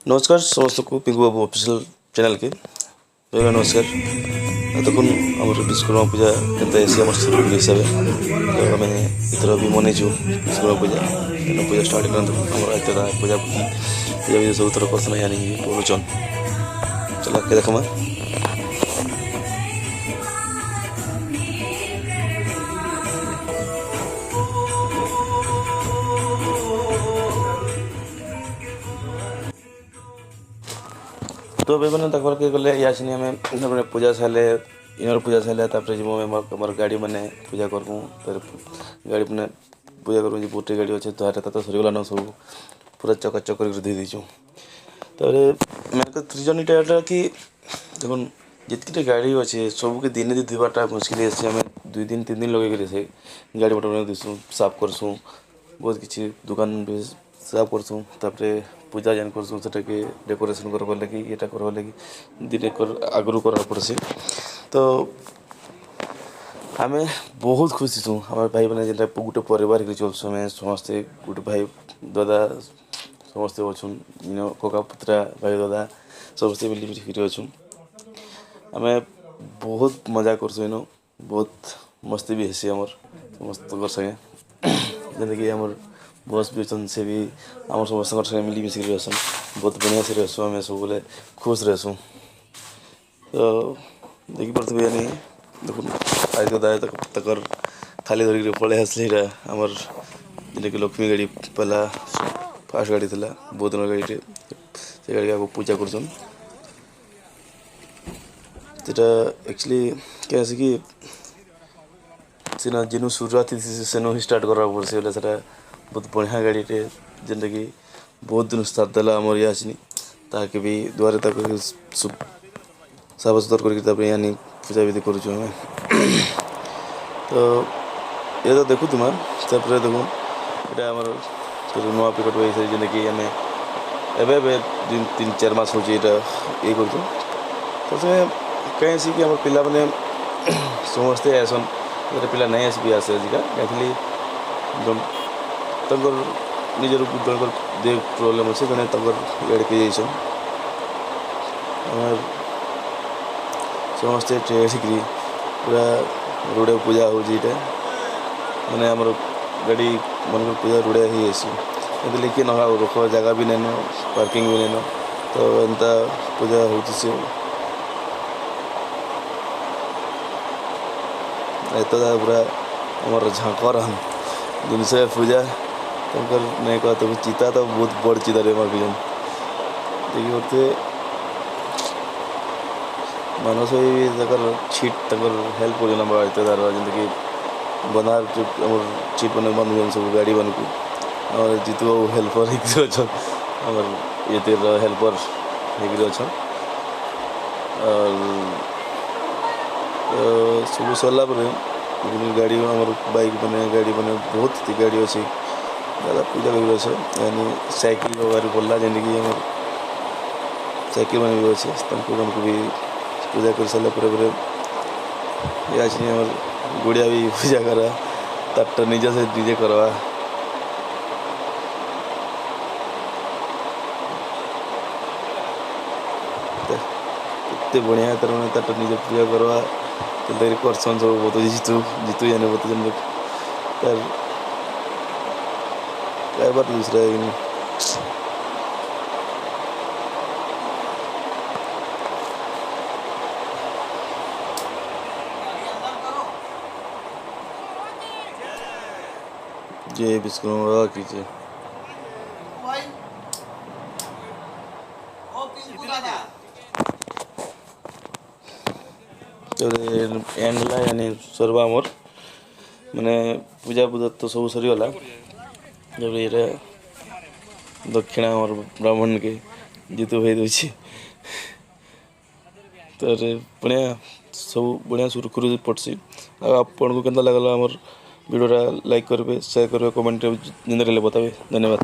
नमस्कार समस्त को पिंकू बाबू ऑफिशियल चैनल के जय नमस्कार देखुन आम विश्वकर्मा पूजा के आम शुरू हिसाब तो आम इतर भी मनईचु विश्वकर्मा पूजा पूजा स्टार्ट कर पूजा पूजा सब थर पसंद यानी बोलुचन चल के देखमा तो अभी मैंने तक के गले यासिनी आम पूजा सारे इनर पूजा सारे जीव आम गाड़ी मैंने पूजा करमु गाड़ी मैंने पूजा कर गोटे गाड़ी अच्छे तो सरीगला न सब पूरा चकाचक कर दे दीचु मेन तो त्रिजन इटा कि देख जितकी गाड़ी अच्छे सब के दिन धोबाटा मुस्किल आम 2 दिन 3 दिन लगे से गाड़ी मोटर दिसुँ साफ करसुँ बहुत किसी दुकान भी साफ करसुँ पूजा जेन करसुँ से डेकोरेशन करवार लगी ये करवार लगी दिन आगु करा पड़सी तो आम बहुत खुशी छूँ आम भाई मैंने जेनटा गोटे परिवार चलसु आम समस्ते गोटे भाई दादा समस्ते अच्छुन कका पुतरा भाई दादा समस्ते मिलमिशि अच्छुँ आम बहुत मजा करसु इन बहुत मस्ती भी हेसी आमर समस्त संगे जेनकि आमर बस भी अच्छन से भी आम समस्त संगे मिलमिशि रहसन बहुत बढ़िया से रहसु आम सब बोले खुश रहसु तो देखी पारे यानी देख आज दादा तक थाली धरिक पलि आसले आमर जेनकि लक्ष्मी गाड़ी पहला फास्ट गाड़ी थी बहुत दिन गाड़ी से गाड़ी आगे पूजा करसन एक्चुअली क्या कि सीना जिन शुरुआत सेनु ही स्टार्ट करा पड़े बहुत बढ़िया गाड़ी जेनटा कि बहुत दिन साथ देला आमर ये आसनी ताकि भी द्वारे तक साफ सुथर कर यानी पूजा विधि करुँ तो ये तो देखु तुम देखो यहाँ आम नुआ पिकट वही जेन कि आम एवं 3-4 मास हो ये कर कहीं कि आम पिला मैंने समस्ते आसन पिला नहीं आस भी आसे आजिका एक्चुअली निजर जन देह प्रोब्लेम अच्छे जड़े इे के समस्ते ठेठी पूरा रोड पूजा हो मैंने आम गाड़ी मन पूजा रोड़े ही आसी कि ना रख जगह भी नहीं पार्किंग भी नहीं तो एंता पूजा हो पूरा आमर झाँकर जिनस पूजा नहीं कह तो चिता तो बहुत बड़ चिता रे मार देखिए करते मानस भी छिट हेल्प कर इतदार जमीन बनार आम छिट मैंने बन सब गाड़ी बन को जीतू हेल्पर होमर ये हेल्पर हो सब सरला गाड़ी आमर बाइक मैंने गाड़ी मैंने बहुत गाड़ी अच्छी दादा पूजा कर यानी साइकिल व्यवहार पड़ा जेन कि आम साइकिल मैंने भी अच्छे भी पूजा कर सारा पर ये आम गुड़िया भी पूजा करा तार निजे से निजे करवा बढ़िया तार मैंने तार निजे पूजा करवा करसन सब बहुत जीतू जीतू जाने बहुत जन तार कई बार दूसरा जय विश्वकर्मा कीजिए एंडला यानी सर्वा आमर मैंने पूजा पूजा तो सब सरीगला जब ये दक्षिणा आमर ब्राह्मण के जीतू भाई दूसरी तो बढ़िया सब बढ़िया सुरखुरु पड़सी आपन को केंता लगला आमर वीडियोटा लाइक करेंगे शेयर करेंगे कमेंट जिंदगी बतावे धन्यवाद।